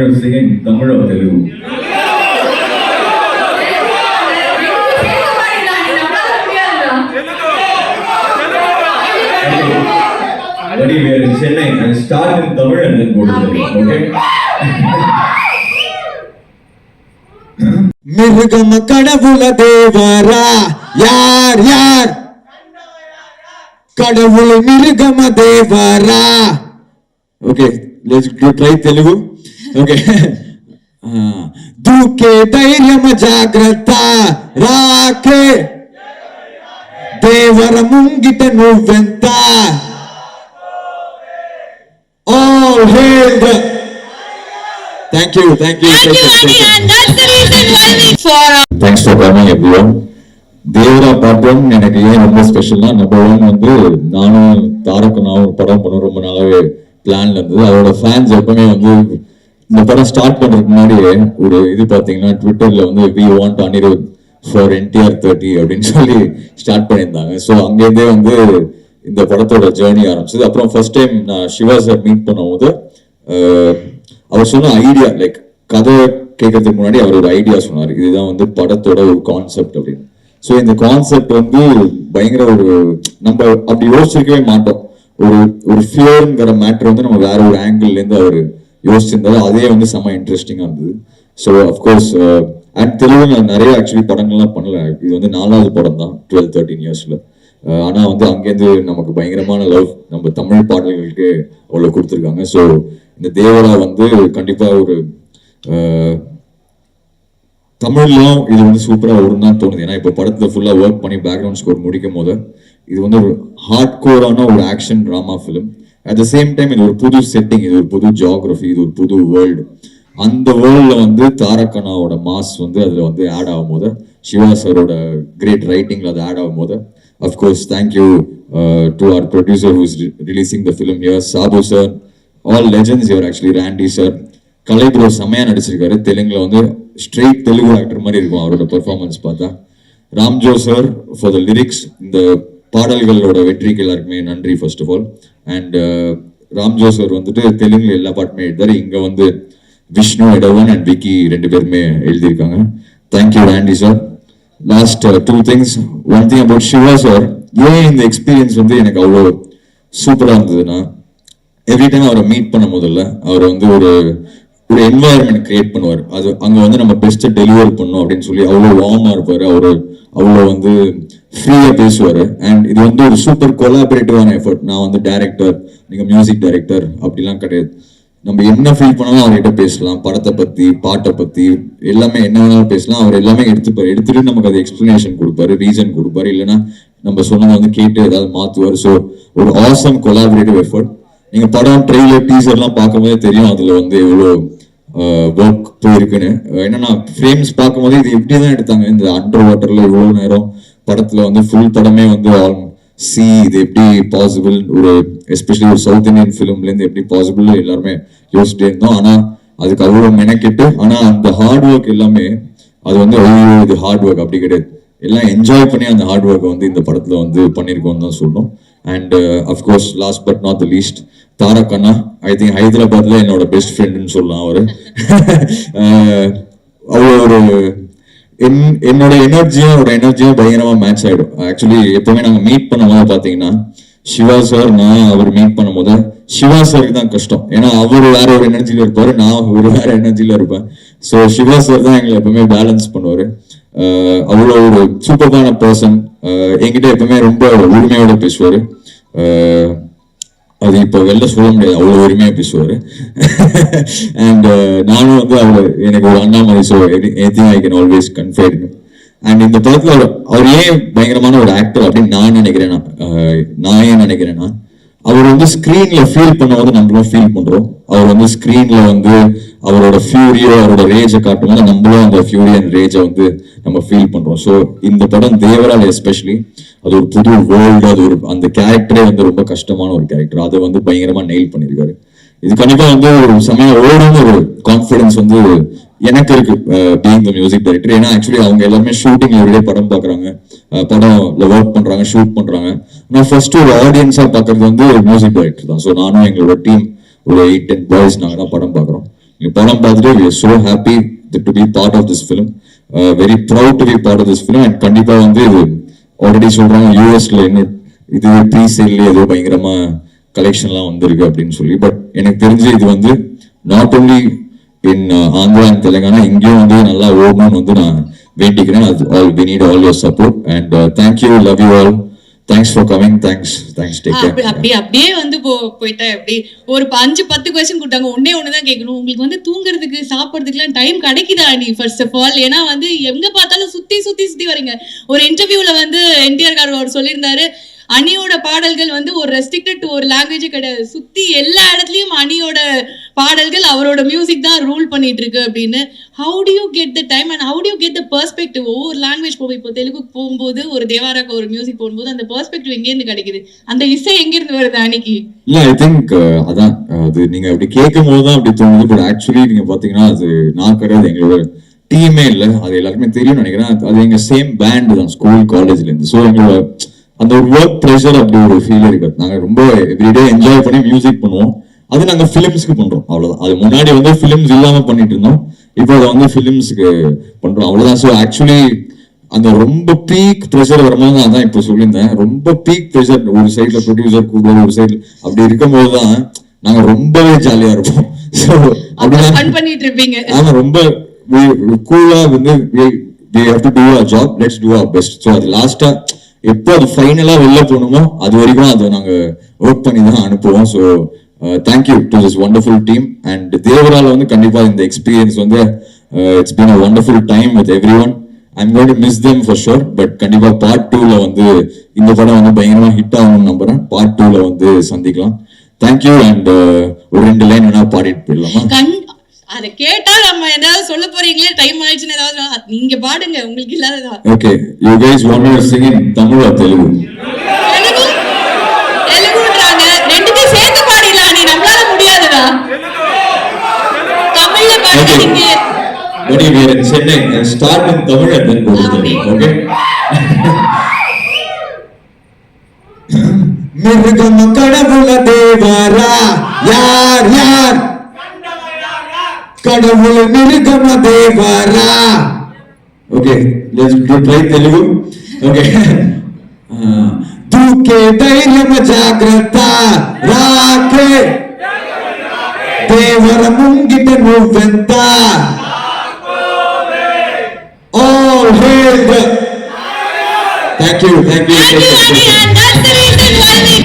going to sing in Tamil or Telugu? Buddy, we are in Chennai. I'll start in Tamil and then go to Telugu. Okay? மிருகம் கடவுள தேவரா யார் யார் கடவுள் மிருகம Devara. Okay, let's try Telugu. Okay, దూకే ధైర్యమ జాగ్రత్త రాకే దేవర ముంగిట నువ్వెంత. All hail the. Thank you, Annie, and that's the reason why we Thanks for coming, everyone. Devara படம் எனக்கு ஏன் ரொம்ப ஸ்பெஷல்னா, நம்பர் 1 வந்து நானும் தாரக்கும் ஒரு படம் பண்ண ரொம்ப நாளாவே பிளான்ல இருந்தது. அவரோட ஃபேன்ஸ் எப்பவுமே வந்து இந்த படம் ஸ்டார்ட் பண்றதுக்கு முன்னாடியே ஒரு இது பாத்தீங்கன்னா ட்விட்டர்ல வந்து we want Anirudh for NTR 30 அப்படின்னு சொல்லி ஸ்டார்ட் பண்ணியிருந்தாங்க. ஸோ அங்கேருந்தே வந்து இந்த படத்தோட ஜேர்னி ஆரம்பிச்சது. அப்புறம் ஃபர்ஸ்ட் டைம் நான் சிவா சார் மீட் பண்ணும்போது அவர் சொன்ன ஐடியா, லைக் கதை கேட்கறதுக்கு முன்னாடி அவர் ஒரு ஐடியா சொன்னார், இதுதான் வந்து படத்தோட ஒரு கான்செப்ட் அப்படின்னு. ஸோ இந்த கான்செப்ட் வந்து பயங்கர ஒரு நம்ம அப்படி யோசிச்சிருக்கவே மாட்டோம். ஒரு ஃபியர்ங்கிற மேட்டர் வந்து நம்ம வேற ஒரு ஆங்கிள்லேருந்து அவர் யோசிச்சிருந்தாலும் அதே வந்து செம்ம இன்ட்ரெஸ்டிங்காக இருந்தது. ஸோ அஃப்கோர்ஸ் அண்ட் தெலுங்கு நான் நிறைய ஆக்சுவலி படங்கள்லாம் பண்ணல. இது வந்து 4வது படம் தான் 12-13 இயர்ஸ்ல. ஆனால் வந்து அங்கேருந்து நமக்கு பயங்கரமான லவ் நம்ம தமிழ் பாடல்களுக்கு அவ்வளோ கொடுத்துருக்காங்க. ஸோ இந்த தேவரா வந்து கண்டிப்பாக ஒரு தமிழ்லையும் இது வந்து சூப்பராக வரும்னு தான் தோணுது. ஏன்னா இப்போ படத்தில் ஃபுல்லாக ஒர்க் பண்ணி பேக்ரவுண்ட் ஸ்கோர் முடிக்கும் போது இது வந்து ஒரு ஹார்ட் கோரான ஒரு action drama film. At the same time இது ஒரு புது செட்டிங், இது ஒரு புது ஜியாகிரஃபி, இது ஒரு புது வேர்ல்டு. அந்த வேர்ல்டில் வந்து தாரக்கண்ணாவோட மாஸ் வந்து அதில் வந்து ஆட் ஆகும் போது, சிவா சாரோட கிரேட் ரைட்டிங்கில் அது ஆட் ஆகும் போது, of course thank you to our producer who is releasing the film here, Sabu sir, all legends here actually. Randy sir, கலை ப்ரோ செம்மையா நடிச்சிருக்காரு. தெலுங்குல வந்து ஸ்ட்ரெயிட் தெலுங்கு ஆக்டர் மாதிரி இருக்கும் அவரோட பெர்ஃபார்மன்ஸ் பார்த்தா. Ramjo sir for the lyrics. இந்த பாடல்களோட வெற்றிக்கு எல்லாருக்குமே நன்றி first of all. And Ramjo sir வந்துட்டு தெலுங்குல எல்லா பாட்டுமே எழுதாரு. இங்க வந்து விஷ்ணு எடவன் அண்ட் விக்கி 2 பேருமே எழுதியிருக்காங்க. Thank you Randy sir. Last 2 things. One thing about Shiva sir, ஏன் இந்த எக்ஸ்பீரியன்ஸ் வந்து எனக்கு அவ்வளோ சூப்பராக இருந்ததுன்னா, எவ்ரி டைம் அவரை மீட் பண்ண முதல்ல அவர் வந்து ஒரு என்வாயர்மெண்ட் கிரியேட் பண்ணுவார். அது அங்கே வந்து நம்ம பெஸ்ட்டை டெலிவர் பண்ணோம் அப்படின்னு சொல்லி அவ்வளோ வார்மாக இருப்பார். அவர் அவ்வளோ வந்து ஃப்ரீயாக பேசுவார். அண்ட் இது வந்து ஒரு சூப்பர் கொலாபரேட்டிவான எஃபர்ட். நான் வந்து டைரக்டர், நீங்கள் மியூசிக் டைரக்டர் அப்படிலாம் கிடையாது. நம்ம என்ன ஃபீல் பண்ணாலும் அவர்கிட்ட பேசலாம். படத்தை பற்றி, பாட்டை பற்றி எல்லாமே என்ன வேணாலும் பேசலாம். அவர் எல்லாமே எடுத்துட்டு நமக்கு அது எக்ஸ்பிளனேஷன் கொடுப்பாரு, ரீசன் கொடுப்பாரு. இல்லைன்னா நம்ம சொன்னதை வந்து கேட்டு ஏதாவது மாற்றுவார். ஸோ ஒரு ஆசம் கொலாபரேட்டிவ் எஃபர்ட். நீங்கள் படம் ட்ரெய்லர் டீசர்லாம் பார்க்கும்போதே தெரியும் அதில் வந்து எவ்வளோ ஒர்க் போயிருக்குன்னு. என்னன்னா ஃப்ரேம்ஸ் பார்க்கும்போது இது எப்படி தான் எடுத்தாங்க இந்த அண்டர் வாட்டரில் இவ்வளோ நேரம். படத்தில் வந்து ஃபுல் படமே வந்து இது எப்படி பாசிபிள், ஒரு எஸ்பெஷலி ஒரு சவுத் இந்தியன் ஃபிலிம்லேருந்து எப்படி பாசிபிள் எல்லாருமே யோசிச்சுட்டே இருந்தோம். ஆனால் அதுக்கு அவ்வளோ மெனக்கெட்டு, ஆனால் அந்த ஹார்ட் ஒர்க் எல்லாமே அது வந்து இது ஹார்ட் ஒர்க் அப்படி கிடையாது. எல்லாம் என்ஜாய் பண்ணி அந்த ஹார்ட் ஒர்க்கை வந்து இந்த படத்தில் வந்து பண்ணியிருக்கோம்னு தான் சொல்லணும். And of course last but not the least, தாரக்கண்ணா. ஐ திங்க் ஹைதராபாத்ல என்னோட பெஸ்ட் ஃப்ரெண்டுன்னு சொல்லலாம். அவரு அவ்வளோ ஒரு என்னோட எனர்ஜியும் பயங்கரமா மேட்ச் ஆயிடும். ஆக்சுவலி எப்பவுமே நாங்கள் மீட் பண்ணும் போது பார்த்தீங்கன்னா, சிவா சார் நான் அவர் மீட் பண்ணும் போது சிவா சாருக்கு தான் கஷ்டம். ஏன்னா அவர் வேற ஒரு எனர்ஜியில இருப்பாரு, நான் ஒரு வேற எனர்ஜியில இருப்பேன். ஸோ சிவா சார் தான் எங்களை எப்பவுமே பேலன்ஸ் பண்ணுவாரு. அவ்வளோ ஒரு சூப்பரான பர்சன். என்கிட்ட எப்பவுமே ரொம்ப உரிமையோட பேசுவாரு. அது இப்போ வெளில சொல்ல முடியாது, அவ்வளோ உரிமையாக பேசுவார். அண்ட் நானும் வந்து அவர் எனக்கு ஒரு அண்ணா மாதிரி. So anything I can always confide. And இந்த படத்தில் அவர் ஏன் பயங்கரமான ஒரு ஆக்டர் அப்படின்னு நான் ஏன் நினைக்கிறேன்னா, அவர் வந்து ஸ்க்ரீன்ல ஃபீல் பண்ணும்போது நம்மளும் ஃபீல் பண்றோம். அவர் வந்து ஸ்க்ரீன்ல வந்து அவரோட ஃபியூரியோ அவரோட ரேஜை காட்டும்போது நம்மளும் அந்த ஃபியூரி அண்ட் ரேஜை வந்து நம்ம ஃபீல் பண்றோம். ஸோ இந்த படம் தேவரால் எஸ்பெஷலி அது ஒரு புது வேர்ல்டு, அது ஒரு அந்த கேரக்டரே வந்து ரொம்ப கஷ்டமான ஒரு கேரக்டர். அதை வந்து பயங்கரமா நெயில் பண்ணியிருக்காரு. இது கண்டிப்பா வந்து ஒரு சமயம் ஓடுன்னு ஒரு கான்ஃபிடன்ஸ் வந்து எனக்கு இருக்கு பீயிங் த மியூசிக் டைரக்டர். ஏன்னா ஆக்சுவலி அவங்க எல்லாருமே ஷூட்டிங் எவ்ரிடே படம் பார்க்குறாங்க, படம்ல ஒர்க் பண்றாங்க, ஷூட் பண்றாங்க. நான் ஃபர்ஸ்ட் ஒரு ஆடியன்ஸா பார்க்கறது வந்து மியூசிக் டைரக்டர் தான். ஸோ நானும் எங்களோட டீம் ஒரு 8-10 பாய்ஸ் நாங்கள் தான் படம் பார்க்குறோம். நீங்க படம் பார்த்துட்டு we are so happy to be part of this film, very proud to be part of this film. And கண்டிப்பா வந்து இது ஆல்ரெடி சொல்றாங்க யூஎஸ்ல இன்னும் இது ப்ரீ சேல்ல ஏதோ பயங்கரமா கலெக்ஷன்லாம் வந்திருக்கு அப்படின்னு சொல்லி. பட் எனக்கு தெரிஞ்சு இது வந்து not only in Andhra and Telangana, இங்கேயும் வந்து நல்லா ஓடணும்னு வந்து நான் வேண்டிக்கிறேன். அது all we need all your support and thank you, love you all, thanks for coming, thanks, take care. அப்படியே வந்து போயிட்டா எப்படி ஒரு 5-10 கொஸ்டின் கொடுத்தாங்க, ஒண்ணுதான் கேட்கணும். உங்களுக்கு வந்து தூங்குறதுக்கு சாப்பிடுறதுக்குலாம் டைம் கிடைக்குதா நீ ஃபர்ஸ்ட் ஆஃப் ஆல்? ஏன்னா வந்து எங்க பார்த்தாலும் சுத்தி வரீங்க. ஒரு இன்டர்வியூல வந்து என்டிஆர் கார் அவர் சொல்லியிருந்தாரு, அணியோட பாடல்கள் வந்து ஒரு ரெஸ்ட்ரிக்டட் டு ஒரு லாங்குவேஜே கிடையாது, சுத்தி எல்லா இடத்துலயும் அணியோட பாடல்கள் அவரோட மியூசிக் தான் ரூல் பண்ணிட்டு இருக்கு அப்படின்னு. How to you get the time and how to you get the perspective? ஒவ்வொரு லாங்குவேஜ் போகும், இப்போ தெலுங்குக்கு போகும்போது ஒரு தேவாராக்கு ஒரு மியூசிக் போகும்போது அந்த பெர்ஸ்பெக்டிவ் எங்கேருந்து கிடைக்குது? அந்த இசை எங்கிருந்து வருது அன்னைக்கு? இல்ல ஐ திங்க் அதான் அது நீங்க அப்படி கேட்கும் போதுதான் அப்படி தோணுது. பட் ஆக்சுவலி நீங்க பாத்தீங்கன்னா அது நான் கிடையாது, எங்களோட டீமே இல்லை, அது எல்லாருக்குமே தெரியும்னு நினைக்கிறேன். அது எங்க சேம் பேண்ட் தான் ஸ்கூல் காலேஜ்ல இருந்து. ஸோ எங்களோட அந்த ஒரு ஒர்க் ப்ரெஷர் அப்படி ஒரு ஃபீல் இருக்கு. நாங்க ரொம்ப எவ்ரிடே என்ஜாய் பண்ணி மியூசிக் பண்ணுவோம். அது நாங்க ஃபிலிம்ஸ்க்கு பண்றோம், அவ்வளவுதான். அது முன்னாடி வந்து ஃபிலிம்ஸ் இல்லாம பண்ணிட்டு இருந்தோம், இப்போ அதை வந்து ஃபிலிம்ஸ்க்கு பண்றோம், அவ்வளவுதான். ஸோ ஆக்சுவலி அந்த ரொம்ப பீக் ப்ரெஷர் வரும்போது அதான் இப்போ சொல்லியிருந்தேன், ரொம்ப பீக் ப்ரெஷர் ஒரு சைட்ல ப்ரொடியூசர் கூட ஒரு சைட்ல அப்படி இருக்கும்போது தான் நாங்க ரொம்பவே ஜாலியா இருப்போம். ஸோ அப்படிதான் பண்ணிட்டு இருப்பீங்க. ஆமா, ரொம்ப கூலா வந்து we have to do our job, let's do our best. So அது லாஸ்டா எப்போ அது ஃபைனலா வெளில போகணுமோ அது வரைக்கும் அதை நாங்க ஒர்க் பண்ணி தான் அனுப்புவோம். So thank you to this wonderful team and தேவரால வந்து கண்டிப்பா இந்த எக்ஸ்பீரியன்ஸ் வந்து it's been a wonderful time with everyone. I'm going to miss them for sure. But கண்டிப்பா பார்ட் 2ல வந்து இந்த படம் வந்து பயங்கரமா ஹிட் ஆகணும்னு நம்புறேன். பார்ட் 2ல வந்து சந்திக்கலாம். தேங்க்யூ அண்ட் ஒரு 2 லைன் வேணா பாடிட்டு போயிடலாமா? அத கேட்டா நம்ம ஏதாவது சொல்ல போறீங்களே, டைம் ஆயிடுச்சுன்னு ஏதாவது நீங்க பாடுங்க, உங்களுக்கு இல்லாததா. Okay, you guys want to sing in Tamil or Telugu? தெலுங்குன்றாங்க, ரெண்டுத்தையும் சேர்த்து பாடிடலாம். நீ நம்மளால முடியாதுடா, தமிழ்ல பாடுறீங்க. But we are in Chennai and start in Tamil and then go to Telugu, okay? மிருகம் கடவுள தேவரா யார் யார் கடவுள் மிருகம Devara. Okay, let's try Telugu. Okay. దూకే ధైర్యమ జాగ్రత్త రాకే దేవర ముంగిట నువ్వెంత. All hail the. Thank you. Thank you, Ani, and that's the reason why we